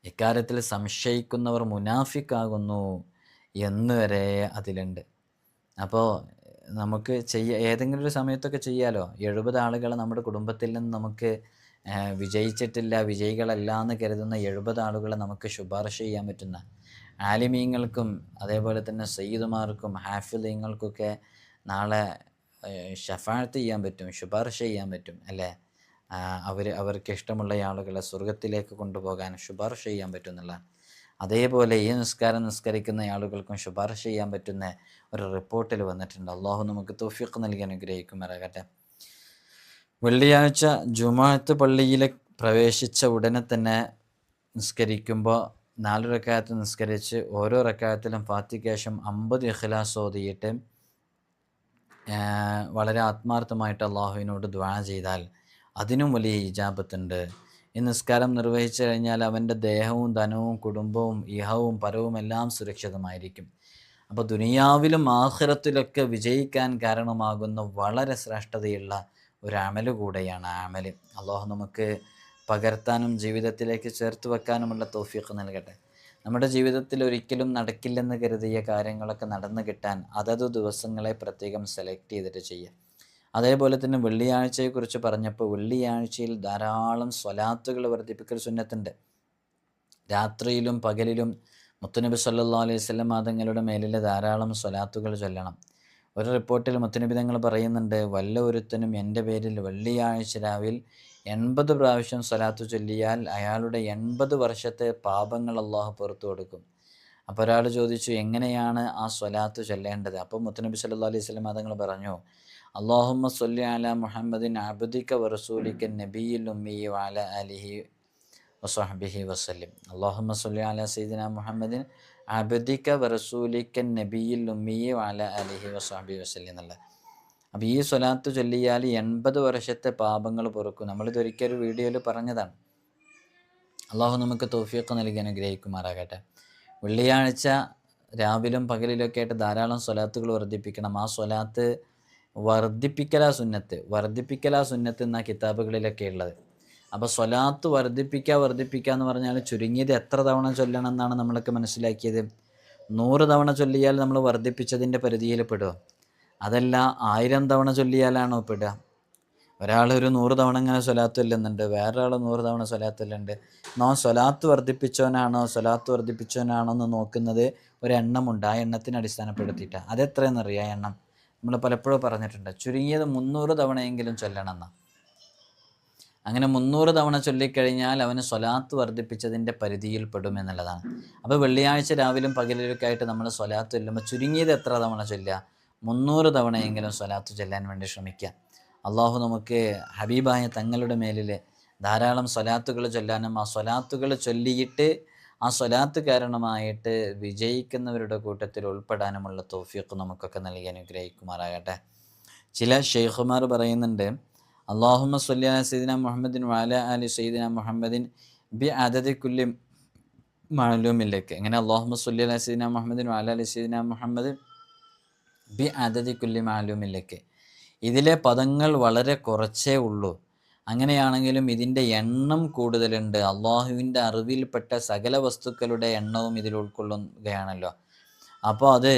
ഇക്കാര്യത്തിൽ സംശയിക്കുന്നവർ മുനാഫിക്കാകുന്നു എന്ന് വരെ അതിലുണ്ട്. അപ്പോൾ നമുക്ക് ഏതെങ്കിലും ഒരു സമയത്തൊക്കെ ചെയ്യാലോ. 70 ആളുകളെ നമ്മുടെ കുടുംബത്തിൽ നിന്ന് നമുക്ക് വിജയിച്ചിട്ടില്ല, വിജയികളല്ല എന്ന് കരുതുന്ന 70 ആളുകളെ നമുക്ക് ശുപാർശ ചെയ്യാൻ പറ്റുന്ന ആലിമീങ്ങൾക്കും അതേപോലെ തന്നെ സയ്യിദുമാർക്കും ഹാഫിളീങ്ങൾക്കൊക്കെ നാളെ ഷഫാഅത്ത് ചെയ്യാൻ പറ്റും, ശുപാർശ ചെയ്യാൻ പറ്റും അല്ലേ? അവർക്ക് ഇഷ്ടമുള്ള ആളുകളെ സ്വർഗത്തിലേക്ക് കൊണ്ടുപോകാൻ ശുപാർശ ചെയ്യാൻ പറ്റും എന്നുള്ളതാണ്. അതേപോലെ ഈ നിസ്കാരം നിസ്കരിക്കുന്ന ആളുകൾക്കും ശുപാർശ ചെയ്യാൻ പറ്റുന്ന ഒരു റിപ്പോർട്ടിൽ വന്നിട്ടുണ്ട്. അള്ളാഹു നമുക്ക് തൗഫീഖ് നൽകി അനുഗ്രഹിക്കുമാറാകട്ടെ. വെള്ളിയാഴ്ച ജുമുഅത്ത് പള്ളിയിൽ പ്രവേശിച്ച ഉടനെ തന്നെ നിസ്കരിക്കുമ്പോൾ 4 റക്അത്ത് നിസ്കരിച്ച് ഓരോ റക്അത്തിലും ഫാത്തിഹയ്ക്ക് ശേഷം 50 ഇഖ്ലാസ് ഓതിയിട്ട് വളരെ ആത്മാർത്ഥമായിട്ട് അള്ളാഹുവിനോട് ദുആ ചെയ്താൽ അതിനും വലിയ ഇജാബത്തുണ്ട്. ഈ നിസ്കാരം നിർവഹിച്ചു കഴിഞ്ഞാൽ അവൻ്റെ ദേഹവും ധനവും കുടുംബവും ഇഹവും പരവും എല്ലാം സുരക്ഷിതമായിരിക്കും. അപ്പോൾ ദുനിയാവിലും ആഖിറത്തിലൊക്കെ വിജയിക്കാൻ കാരണമാകുന്ന വളരെ ശ്രേഷ്ഠതയുള്ള ഒരു അമല് കൂടെയാണ് ആ അമല്. അള്ളാഹു നമുക്ക് പകർത്താനും ജീവിതത്തിലേക്ക് ചേർത്ത് വെക്കാനുമുള്ള തൗഫീഖ് നൽകട്ടെ. നമ്മുടെ ജീവിതത്തിൽ ഒരിക്കലും നടക്കില്ലെന്ന് കരുതിയ കാര്യങ്ങളൊക്കെ നടന്നു കിട്ടാൻ അതത് ദിവസങ്ങളെ പ്രത്യേകം സെലക്ട് ചെയ്തിട്ട് ചെയ്യുക. അതേപോലെ തന്നെ വെള്ളിയാഴ്ചയെക്കുറിച്ച് പറഞ്ഞപ്പോൾ വെള്ളിയാഴ്ചയിൽ ധാരാളം സ്വലാത്തുകൾ വർദ്ധിപ്പിക്കൽ സുന്നത്തുണ്ട്. രാത്രിയിലും പകലിലും മുത്തുനബി സല്ലല്ലാഹു അലൈഹി വസല്ലം തങ്ങളുടെ മേലിൽ ധാരാളം സ്വലാത്തുകൾ ചൊല്ലണം. ഒരു റിപ്പോർട്ടിൽ മുത്തുനബി തങ്ങൾ പറയുന്നുണ്ട്, വല്ല ഒരുത്തനും എൻ്റെ പേരിൽ വെള്ളിയാഴ്ച രാവിൽ 80 പ്രാവശ്യം സ്വലാത്തു ചൊല്ലിയാൽ അയാളുടെ 80 വർഷത്തെ പാപങ്ങൾ അള്ളാഹു പുറത്തു കൊടുക്കും. അപ്പോൾ ഒരാൾ ചോദിച്ചു, എങ്ങനെയാണ് ആ സ്വലാത്ത് ചൊല്ലേണ്ടത്? അപ്പോൾ മുത്തുനബി സല്ലല്ലാഹു അലൈഹി വസല്ലം തങ്ങൾ പറഞ്ഞു, അല്ലാഹുമ്മ സ്വല്ലി അലാ മുഹമ്മദിൻ അബ്ദിക വറസൂലിക നബിയിൽ ഉമ്മി വഅലാ ആലിഹി വസ്വഹ്ബിഹി വസല്ലം. അല്ലാഹുമ്മ സ്വല്ലി അലാ സയ്യിദിന മുഹമ്മദിൻ അബ്ദിക വറസൂലിക നബിയിൽ ഉമ്മി വഅലാ ആലിഹി വസ്വഹ്ബിഹി വസല്ലം എന്നുള്ള. അപ്പോൾ ഈ സ്വലാത്ത് ചൊല്ലിയാൽ 80 വർഷത്തെ പാപങ്ങൾ പൊറുക്കും. നമ്മളിതൊരിക്കൽ വീഡിയോയിൽ പറഞ്ഞതാണ്. അള്ളാഹു നമുക്ക് തൗഫീഖ് നൽകി അനുഗ്രഹിക്കുമാറാകട്ടെ. വെള്ളിയാഴ്ച രാവിലും പകലിലൊക്കെ ആയിട്ട് ധാരാളം സ്വലാത്തുകൾ വർദ്ധിപ്പിക്കണം. ആ സ്വലാത്ത് വർദ്ധിപ്പിക്കലാ സുന്നത്ത് എന്ന കിതാബുകളിലൊക്കെ ഉള്ളത്. അപ്പോൾ സ്വലാത്ത് വർദ്ധിപ്പിക്കുക എന്ന് പറഞ്ഞാൽ ചുരുങ്ങിയത് എത്ര തവണ ചൊല്ലണം എന്നാണ് നമ്മളൊക്കെ മനസ്സിലാക്കിയത്? 100 തവണ ചൊല്ലിയാൽ നമ്മൾ വർദ്ധിപ്പിച്ചതിൻ്റെ പരിധിയിൽ പെടുക. അതല്ല 1000 തവണ ചൊല്ലിയാലാണോ പെടുക? ഒരാൾ ഒരു 100 തവണ ഇങ്ങനെ സ്വലാത്ത് ചൊല്ലുന്നുണ്ട്, വേറൊരാൾ 100 തവണ സ്വലാത്ത് ചൊല്ലുന്നുണ്ട്. സ്വലാത്ത് വർദ്ധിപ്പിച്ചവനാണോ എന്ന് നോക്കുന്നത് ഒരു എണ്ണമുണ്ട്. ആ എണ്ണത്തിനെ അടിസ്ഥാനപ്പെടുത്തിയിട്ടാണ്. അതെത്രയെന്നറിയാം ആ എണ്ണം? നമ്മൾ പലപ്പോഴും പറഞ്ഞിട്ടുണ്ട്, ചുരുങ്ങിയത് 300 തവണയെങ്കിലും ചൊല്ലണം എന്നാണ്. അങ്ങനെ 300 തവണ ചൊല്ലിക്കഴിഞ്ഞാൽ അവന് സ്വലാത്ത് വർദ്ധിപ്പിച്ചതിൻ്റെ പരിധിയിൽ പെടുമെന്നുള്ളതാണ്. അപ്പോൾ വെള്ളിയാഴ്ച രാവിലും പകലിലൊക്കെ ആയിട്ട് നമ്മൾ സ്വലാത്ത് ചൊല്ലുമ്പോൾ ചുരുങ്ങിയത് എത്ര തവണ ചൊല്ലുക? 300 തവണയെങ്കിലും സ്വലാത്ത് ചൊല്ലാൻ വേണ്ടി ശ്രമിക്കുക. അള്ളാഹു നമുക്ക് ഹബീബായ തങ്ങളുടെ മേലിൽ ധാരാളം സ്വലാത്തുകൾ ചൊല്ലാനും ആ സ്വലാത്തുകൾ ചൊല്ലിയിട്ട് ആ സ്വലാത്ത് കാരണമായിട്ട് വിജയിക്കുന്നവരുടെ കൂട്ടത്തിൽ ഉൾപ്പെടാനുമുള്ള തൗഫീഖ് നമുക്കൊക്കെ നൽകി അനുഗ്രഹിക്കുമാറാകട്ടെ. ചില ഷെയ്ഖുമാർ പറയുന്നുണ്ട്, അല്ലാഹുമ്മ സ്വല്ലി അലാ സയ്യിദിന മുഹമ്മദിൻ വഅലാ ആലി സയ്യിദിന മുഹമ്മദിൻ ബി അദദി കുല്ലി മഅലൂമിലേക്ക്. എങ്ങനെ? അല്ലാഹുമ്മ സ്വല്ലി അലാ സയ്യിദിന മുഹമ്മദിൻ വഅലാ ആലി സയ്യിദിന മുഹമ്മദിൻ ബി അദദി കുല്ലി മഅലൂമിലേക്ക്. ഇതിലെ പദങ്ങൾ വളരെ കുറച്ചേ ഉള്ളൂ. അങ്ങനെയാണെങ്കിലും ഇതിൻ്റെ എണ്ണം കൂടുതലുണ്ട്. അള്ളാഹുവിൻ്റെ അറിവിൽപ്പെട്ട സകല വസ്തുക്കളുടെ എണ്ണവും ഇതിൽ ഉൾക്കൊള്ളുകയാണല്ലോ. അപ്പോൾ അത്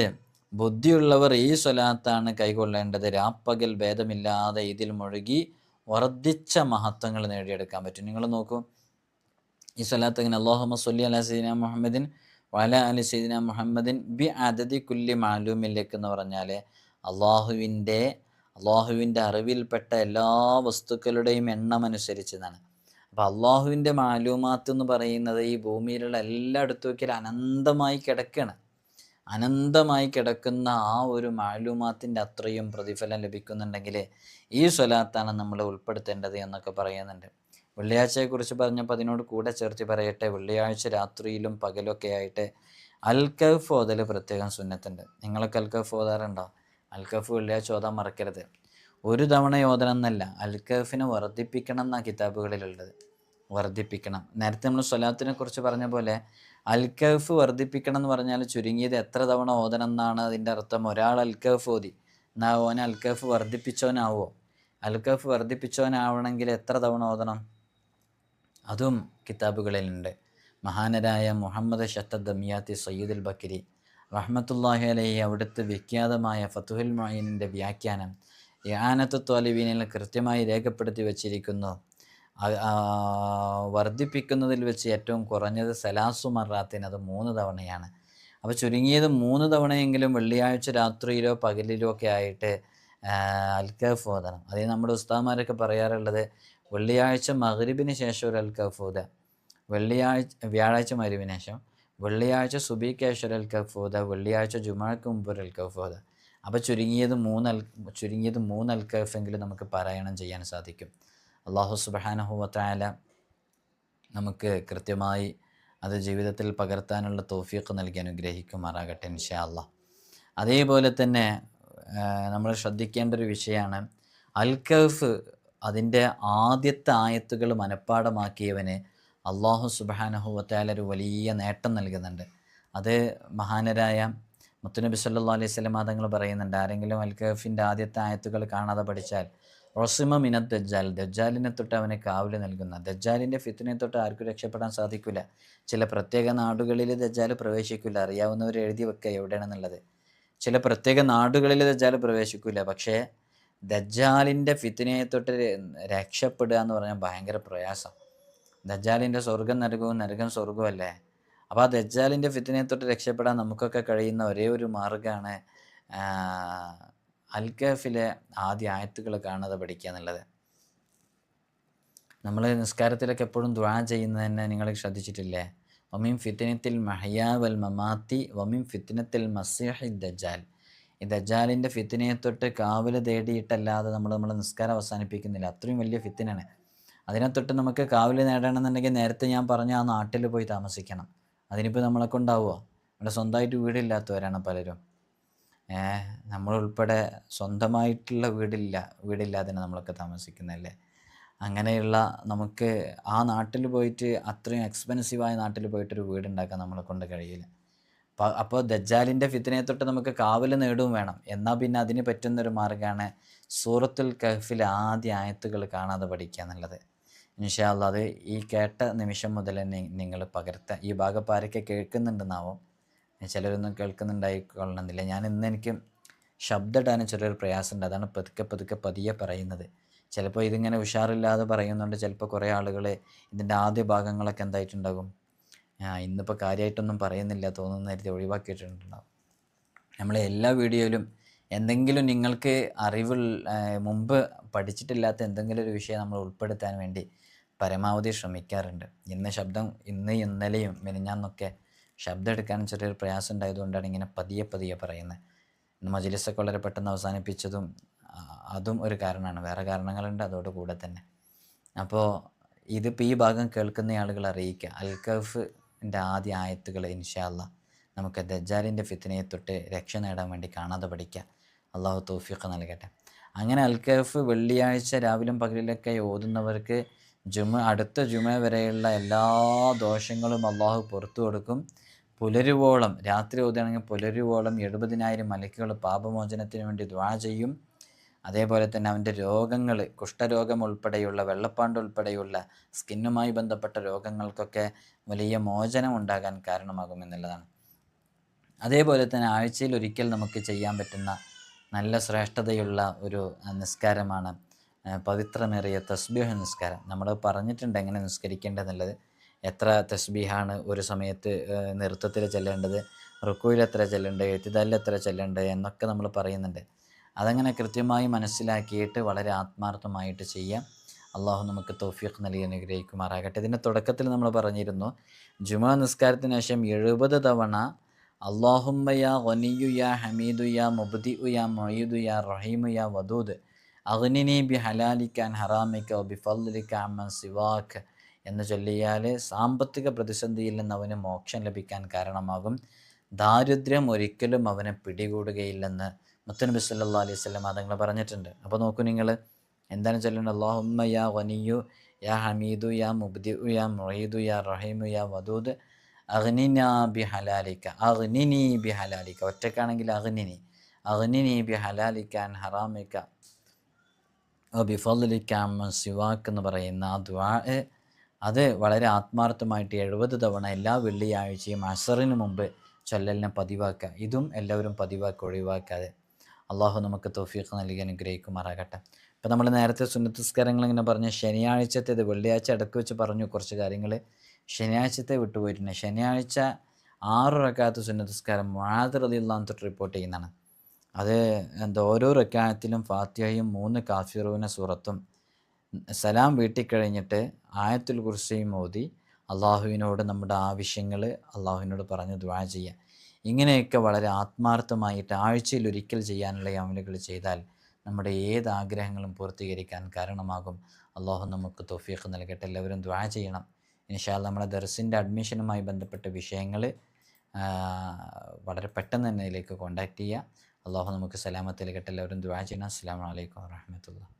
ബുദ്ധിയുള്ളവർ ഈ സ്വലാത്താണ് കൈകൊള്ളേണ്ടത്. രാപ്പകൽ ഭേദമില്ലാതെ ഇതിൽ മുഴുകി വർദ്ധിച്ച മഹത്വങ്ങൾ നേടിയെടുക്കാൻ പറ്റും. നിങ്ങൾ നോക്കൂ, ഈ സ്വലാത്ത് എങ്ങനെ? അല്ലാഹുമ്മ സ്വല്ലി അലാ സയ്യിദിന മുഹമ്മദിൻ വഅലാ ആലി സയ്യിദിന മുഹമ്മദിൻ ബി അദദി കുല്ലി മഅലൂമിലേക്ക് എന്ന് പറഞ്ഞാൽ അള്ളാഹുവിൻ്റെ അറിവിൽപ്പെട്ട എല്ലാ വസ്തുക്കളുടെയും എണ്ണം അനുസരിച്ചതാണ്. അപ്പോൾ അള്ളാഹുവിൻ്റെ മാലൂമാത്ത് എന്ന് പറയുന്നത് ഈ ഭൂമിയിലുള്ള എല്ലായിടത്തും നോക്കിയാൽ അനന്തമായി കിടക്കുകയാണ്. അനന്തമായി കിടക്കുന്ന ആ ഒരു മാലൂമാത്തിൻ്റെ അത്രയും പ്രതിഫലം ലഭിക്കുന്നുണ്ടെങ്കിൽ ഈ സ്വലാത്താണ് നമ്മൾ ഉൾപ്പെടുത്തേണ്ടത് എന്നൊക്കെ പറയുന്നുണ്ട്. വെള്ളിയാഴ്ചയെക്കുറിച്ച് പറഞ്ഞപ്പോൾ അതിനോട് കൂടെ ചേർത്ത് പറയട്ടെ, വെള്ളിയാഴ്ച രാത്രിയിലും പകലൊക്കെ ആയിട്ട് അൽക്കഫ് ഓതൽ പ്രത്യേകം സുന്നത്തുണ്ട്. നിങ്ങളൊക്കെ അൽക്കഫ് ഓതാറുണ്ടോ? അൽക്കഫ് വെള്ളിയാഴ്ച ഓതാൻ മറക്കരുത്. ഒരു തവണ ഓതണം എന്നല്ല, അൽക്കഫിനെ വർദ്ധിപ്പിക്കണം എന്നാണ് കിതാബുകളിലുള്ളത്. വർദ്ധിപ്പിക്കണം. നേരത്തെ നമ്മൾ സ്വലാത്തിനെ കുറിച്ച് പറഞ്ഞ പോലെ അൽക്കഫ് വർദ്ധിപ്പിക്കണം എന്ന് പറഞ്ഞാൽ ചുരുങ്ങിയത് എത്ര തവണ ഓതണം എന്നാണ് അതിൻ്റെ അർത്ഥം. ഒരാൾ അൽക്കഫ് ഓതി എന്നാൽ ഓൻ അൽക്കഫ് വർദ്ധിപ്പിച്ചവനാവോ? അൽക്കഫ് വർദ്ധിപ്പിച്ചവനാവണമെങ്കിൽ എത്ര തവണ ഓതണം? അതും കിതാബുകളിലുണ്ട്. മഹാനരായ മുഹമ്മദ് ദമിയാത്തി സയ്യിദുൽ ബക്കരി റഹ്മത്തുള്ളാഹി അലൈഹി അവിടുത്തെ വിഖ്യാതമായ ഫതുഹുൽ മുഈനിൻ്റെ വ്യാഖ്യാനം ഇആനത്തു ത്വാലിബീനിൽ കൃത്യമായി രേഖപ്പെടുത്തി വച്ചിരിക്കുന്നു. വർദ്ധിപ്പിക്കുന്നതിൽ വെച്ച് ഏറ്റവും കുറഞ്ഞത് സലാസു മറാത്തിന്, അത് 3 തവണയാണ്. അപ്പോൾ ചുരുങ്ങിയത് 3 തവണയെങ്കിലും വെള്ളിയാഴ്ച രാത്രിയിലോ പകലിലോ ഒക്കെ ആയിട്ട് അൽക്കഫ് ഓതണം. അതേ നമ്മുടെ ഉസ്താദുമാരൊക്കെ പറയാറുള്ളത് വെള്ളിയാഴ്ച മഗ്രിബിന് ശേഷം ഒരു അൽക്കഫ് ഓതുക, വ്യാഴാഴ്ച മഗ്രിബിന് ശേഷം, വെള്ളിയാഴ്ച സുബഹിക്ക് ശേഷം ഒരു അൽക്കഫ് ഓതുക, വെള്ളിയാഴ്ച ജുമുഅക്ക് മുമ്പ് ഒരു അൽക്കഫ് ഓതുക. അപ്പോൾ ചുരുങ്ങിയത് 3 അൽക്കഫെങ്കിലും നമുക്ക് പാരായണം ചെയ്യാൻ സാധിക്കും. അല്ലാഹു സുബ്ഹാനഹു വ തആല നമുക്ക് കൃത്യമായി അത് ജീവിതത്തിൽ പകർത്താനുള്ള തൗഫീഖ് നൽകി അനുഗ്രഹിക്കുമാറാകട്ടെ ഇൻഷാ അല്ലാഹ്. അതേപോലെ തന്നെ നമ്മൾ ശ്രദ്ധിക്കേണ്ട ഒരു വിഷയമാണ് അൽക്കഫ്. അതിൻ്റെ ആദ്യത്തെ ആയത്തുകൾ മനഃപ്പാടമാക്കിയവന് അല്ലാഹു സുബ്ഹാനഹു വ തആല ഒരു വലിയ നേട്ടം നൽകുന്നുണ്ട്. അത് മഹാനരായ മുത്തുനബി സല്ലല്ലാഹു അലൈഹി വസല്ലം തങ്ങൾ പറയുന്നുണ്ട്, ആരെങ്കിലും അൽക്കഫിൻ്റെ ആദ്യത്തെ ആയത്തുകൾ കാണാതെ പഠിച്ചാൽ റൊസിമ മിനദ് ദജ്ജാൽ, ദജ്ജാലിനെ തൊട്ട് അവനെ കാവല് നൽകുന്ന, ദജ്ജാലിൻ്റെ ഫിത്നയെ തൊട്ട് ആർക്കും രക്ഷപ്പെടാൻ സാധിക്കില്ല. ചില പ്രത്യേക നാടുകളിൽ ദജ്ജാൽ പ്രവേശിക്കില്ല. അറിയാവുന്നവർ എഴുതി വെക്കുക എവിടെയാണെന്നുള്ളത്. ചില പ്രത്യേക നാടുകളിൽ ദജ്ജാൽ പ്രവേശിക്കില്ല. പക്ഷേ ദജ്ജാലിൻ്റെ ഫിത്നയെ തൊട്ട് രക്ഷപ്പെടുക എന്ന് പറഞ്ഞാൽ ഭയങ്കര പ്രയാസം. ദജ്ജാലിൻ്റെ സ്വർഗം നരകവും നരകം സ്വർഗവും അല്ലേ? അപ്പോൾ ആ ദജ്ജാലിൻ്റെ ഫിത്നയെ തൊട്ട് രക്ഷപ്പെടാൻ നമുക്കൊക്കെ കഴിയുന്ന ഒരേ ഒരു മാർഗ്ഗമാണ് അൽക്കഫിലെ ആദ്യ ആയത്തുകൾ കാണാതെ പഠിക്കുക എന്നുള്ളത്. നമ്മൾ നിസ്കാരത്തിലൊക്കെ എപ്പോഴും ദുആ ചെയ്യുന്നത് തന്നെ നിങ്ങൾ ശ്രദ്ധിച്ചിട്ടില്ലേ? വമിൻ ഫിത്നത്തിൽ മഹ്യാ വൽ മമാത്തി വമിൻ ഫിത്നത്തിൽ മസീഹി ദജ്ജാൽ. ഈ ദജ്ജാലിൻ്റെ ഫിത്നയെ തൊട്ട് കാവൽ തേടിയിട്ടല്ലാതെ നമ്മുടെ നിസ്കാരം അവസാനിപ്പിക്കുന്നില്ല. അത്രയും വലിയ ഫിത്നയാണ്. അതിനെ തൊട്ട് നമുക്ക് കാവൽ നേടണമെന്നുണ്ടെങ്കിൽ നേരത്തെ ഞാൻ പറഞ്ഞ ആ നാട്ടിൽ പോയി താമസിക്കണം. അതിനിപ്പോൾ നമ്മളെ കൊണ്ടാവുമോ? ഇവിടെ സ്വന്തമായിട്ട് വീടില്ലാത്തവരാണ് പലരും. നമ്മളുൾപ്പെടെ സ്വന്തമായിട്ടുള്ള വീടില്ലാതെ നമ്മളൊക്കെ താമസിക്കുന്നതല്ലേ. അങ്ങനെയുള്ള നമുക്ക് ആ നാട്ടിൽ പോയിട്ട്, അത്രയും എക്സ്പെൻസീവായ നാട്ടിൽ പോയിട്ടൊരു വീടുണ്ടാക്കാൻ നമ്മളെ കൊണ്ട് കഴിയില്ല. അപ്പോൾ ദജ്ജാലിൻ്റെ ഫിത്നയെ തൊട്ട് നമുക്ക് കാവൽ നേടുകയും വേണം. എന്നാൽ പിന്നെ അതിന് പറ്റുന്നൊരു മാർഗ്ഗമാണ് സൂറത്തുൽ കഹ്ഫിലെ ആദ്യ ആയത്തുകൾ കാണാതെ പഠിക്കുക എന്നുള്ളത്. ഇൻഷാ അല്ലാഹ് അത് ഈ കേട്ട നിമിഷം മുതൽ തന്നെ നിങ്ങൾ പകർത്തുക. ഈ ഭാഗപ്പാരൊക്കെ കേൾക്കുന്നുണ്ടെന്നാവും, ചിലരൊന്നും കേൾക്കുന്നുണ്ടായിക്കൊള്ളണമെന്നില്ല. എനിക്ക് ശബ്ദം ഇടാനും ചെറിയൊരു പ്രയാസമുണ്ട്. അതാണ് പതിയെ പറയുന്നത്. ചിലപ്പോൾ ഇതിങ്ങനെ ഉഷാറില്ലാതെ പറയുന്നുണ്ട്. ചിലപ്പോൾ കുറേ ആളുകൾ ഇതിൻ്റെ ആദ്യ ഭാഗങ്ങളൊക്കെ എന്തായിട്ടുണ്ടാകും, ഇന്നിപ്പോൾ കാര്യമായിട്ടൊന്നും പറയുന്നില്ല തോന്നുന്ന രീതിയിൽ ഒഴിവാക്കിയിട്ടുണ്ടാകും. നമ്മളെ എല്ലാ വീഡിയോയിലും എന്തെങ്കിലും നിങ്ങൾക്ക് മുമ്പ് പഠിച്ചിട്ടില്ലാത്ത എന്തെങ്കിലും ഒരു വിഷയം നമ്മൾ ഉൾപ്പെടുത്താൻ വേണ്ടി പരമാവധി ശ്രമിക്കാറുണ്ട്. ഇന്ന് ഇന്നലെയും മിനിഞ്ഞാന്നൊക്കെ ശബ്ദം എടുക്കാൻ ചെറിയൊരു പ്രയാസം ഉണ്ടായതുകൊണ്ടാണ് ഇങ്ങനെ പതിയെ പറയുന്നത്. ഇന്ന് മജ്‌ലിസൊക്കെ വളരെ പെട്ടെന്ന് അവസാനിപ്പിച്ചതും അതും ഒരു കാരണമാണ്. വേറെ കാരണങ്ങളുണ്ട് അതോടുകൂടെ തന്നെ. അപ്പോൾ ഇതിപ്പോൾ ഈ ഭാഗം കേൾക്കുന്ന ആളുകൾ അറിയിക്കുക, അൽക്കഫിൻ്റെ ആദ്യ ആയത്തുകൾ ഇൻഷാ അല്ലാഹ് നമുക്ക് ദജ്ജാലിൻ്റെ ഫിത്നയെ തൊട്ട് രക്ഷ നേടാൻ വേണ്ടി കാണാതെ പഠിക്കുക. അള്ളാഹു തൗഫീഖ് നൽകട്ടെ. അങ്ങനെ അൽക്കഫ് വെള്ളിയാഴ്ച രാവിലും പകലിലൊക്കെ ഓതുന്നവർക്ക് അടുത്ത ജുമ വരെയുള്ള എല്ലാ ദോഷങ്ങളും അള്ളാഹു പുറത്തു കൊടുക്കും. പുലരുവോളം, രാത്രി ഓതുകയാണെങ്കിൽ പുലരുവോളം 70,000 മലക്കുകൾ പാപമോചനത്തിന് വേണ്ടി ദുആ ചെയ്യും. അതേപോലെ തന്നെ അവൻ്റെ രോഗങ്ങൾ, കുഷ്ഠരോഗം ഉൾപ്പെടെയുള്ള, വെള്ളപ്പാണ്ട് ഉൾപ്പെടെയുള്ള സ്കിന്നുമായി ബന്ധപ്പെട്ട രോഗങ്ങൾക്കൊക്കെ വലിയ മോചനം ഉണ്ടാകാൻ കാരണമാകുമെന്നുള്ളതാണ്. അതേപോലെ തന്നെ ആഴ്ചയിൽ ഒരിക്കൽ നമുക്ക് ചെയ്യാൻ പറ്റുന്ന നല്ല ശ്രേഷ്ഠതയുള്ള ഒരു നിസ്കാരമാണ് പവിത്രമേറിയ തസ്ബീഹ് നിസ്കാരം. നമ്മൾ പറഞ്ഞിട്ടുണ്ട് എങ്ങനെ നിസ്കരിക്കേണ്ടതെന്നുള്ളത്. എത്ര തസ്ബീഹാണ് ഒരു സമയത്ത് നൃത്തത്തിൽ ചെല്ലേണ്ടത്, റുക്കൂയിൽ എത്ര ചെല്ലേണ്ടത്, ഇഅ്തിദാലിൽ എത്ര ചെല്ലേണ്ടത് എന്നൊക്കെ നമ്മൾ പറയുന്നുണ്ട്. അതങ്ങനെ കൃത്യമായി മനസ്സിലാക്കിയിട്ട് വളരെ ആത്മാർത്ഥമായിട്ട് ചെയ്യാം. അള്ളാഹു നമുക്ക് തൗഫീഖ് നൽകി അനുഗ്രഹിക്കുമാറാകട്ടെ. ഇതിൻ്റെ തുടക്കത്തിൽ നമ്മൾ പറഞ്ഞിരുന്നു, ജുമാ നിസ്കാരത്തിന് ശേഷം 70 തവണ അല്ലാഹുമ്മ യാ ഗനിയ്യു യാ ഹമീദു യാ മുബ്ദിഉ യാ മുഈദു യാ റഹീമു യാ വദൂദ് അഗ്നിനി ബി ഹലാലിക അൻ ഹറാമിക വ ബിഫദ്ലിക അമ്മൻ സിവാക എന്ന് ചൊല്ലിയാൽ സാമ്പത്തിക പ്രതിസന്ധിയിൽ നിന്ന് അവന് മോക്ഷം ലഭിക്കാൻ കാരണമാകും. ദാരിദ്ര്യം ഒരിക്കലും അവനെ പിടികൂടുകയില്ലെന്ന് മുത്തുനബി സല്ലല്ലാഹു അലൈഹി വസല്ലം തങ്ങൾ പറഞ്ഞിട്ടുണ്ട്. അപ്പോൾ നോക്കൂ നിങ്ങൾ എന്താണ് ചൊല്ലേണ്ടത്? അല്ലാഹുമ്മ യാ ഗനിയ്യു യാ ഹമീദു യാ മുബ്ദിഉ യാ മുഈദു യാ റഹീമു യാ വദൂദ് അഗ്നിനാ ബി ഹലാലിക, അഗ്നിനി ബി ഹലാലിക, ഒറ്റക്കാണെങ്കിൽ അഗ്നിനി, അഗ്നിനി ബി ഹലാലിക അൻ ഹറാമിക വ ബിഫദ്ലിക അമ്മൻ സിവാക്ക് എന്ന് പറയുന്ന ആ ദുആ അത് വളരെ ആത്മാർത്ഥമായിട്ട് 70 തവണ എല്ലാ വെള്ളിയാഴ്ചയും അസറിന് മുമ്പ് ചൊല്ലലിനെ പതിവാക്കുക. ഇതും എല്ലാവരും പതിവാക്കി ഒഴിവാക്കാതെ അള്ളാഹു നമുക്ക് തൗഫീഖ് നൽകി അനുഗ്രഹിക്കുമാറാകട്ടെ. ഇപ്പം നമ്മൾ നേരത്തെ സുന്നത്ത് നിസ്കാരങ്ങൾ ഇങ്ങനെ പറഞ്ഞ ശനിയാഴ്ചത്തേത് വെള്ളിയാഴ്ച ഇടയ്ക്ക് വെച്ച് പറഞ്ഞു കുറച്ച് കാര്യങ്ങൾ. ശനിയാഴ്ചത്തെ വിട്ടുപോയിട്ടുണ്ട്. ശനിയാഴ്ച 6 റക്അത്ത് സുന്നത്ത് നിസ്കാരം മുആദ് റളിയല്ലാഹു അൻഹു തൊട്ട് റിപ്പോർട്ട് ചെയ്യുന്നതാണ്. അത് ഓരോ റക്അത്തിലും ഫാത്തിഹയും 3 കാഫിറൂന സൂറത്തും സലാം വീട്ടിക്കഴിഞ്ഞിട്ട് ആയത്തുൽ കുർസിയും ഓതി അള്ളാഹുവിനോട് നമ്മുടെ ആവശ്യങ്ങൾ അള്ളാഹുവിനോട് പറഞ്ഞ് ദുആ ചെയ്യുക. ഇങ്ങനെയൊക്കെ വളരെ ആത്മാർത്ഥമായിട്ട് ആഴ്ചയിൽ ഒരിക്കൽ ചെയ്യാനുള്ള അമലുകൾ ചെയ്താൽ നമ്മുടെ ഏത് ആഗ്രഹങ്ങളും പൂർത്തീകരിക്കാൻ കാരണമാകും. അള്ളാഹു നമുക്ക് തൗഫീഖ് നൽകട്ടെ. എല്ലാവരും ദുആ ചെയ്യണം. ഇൻഷാ അല്ലാഹ് നമ്മുടെ ദർസിൻ്റെ അഡ്മിഷനുമായി ബന്ധപ്പെട്ട വിഷയങ്ങൾ വളരെ പെട്ടെന്ന് തന്നെ ഇതിലേക്ക് കോൺടാക്റ്റ് ചെയ്യുക. അള്ളാഹു നമുക്ക് സലാമത്ത് നൽകട്ടെ. എല്ലാവരും ദുആ ചെയ്യണം. അസ്സലാമു അലൈക്കും വറഹ്മത്തുള്ളാഹി.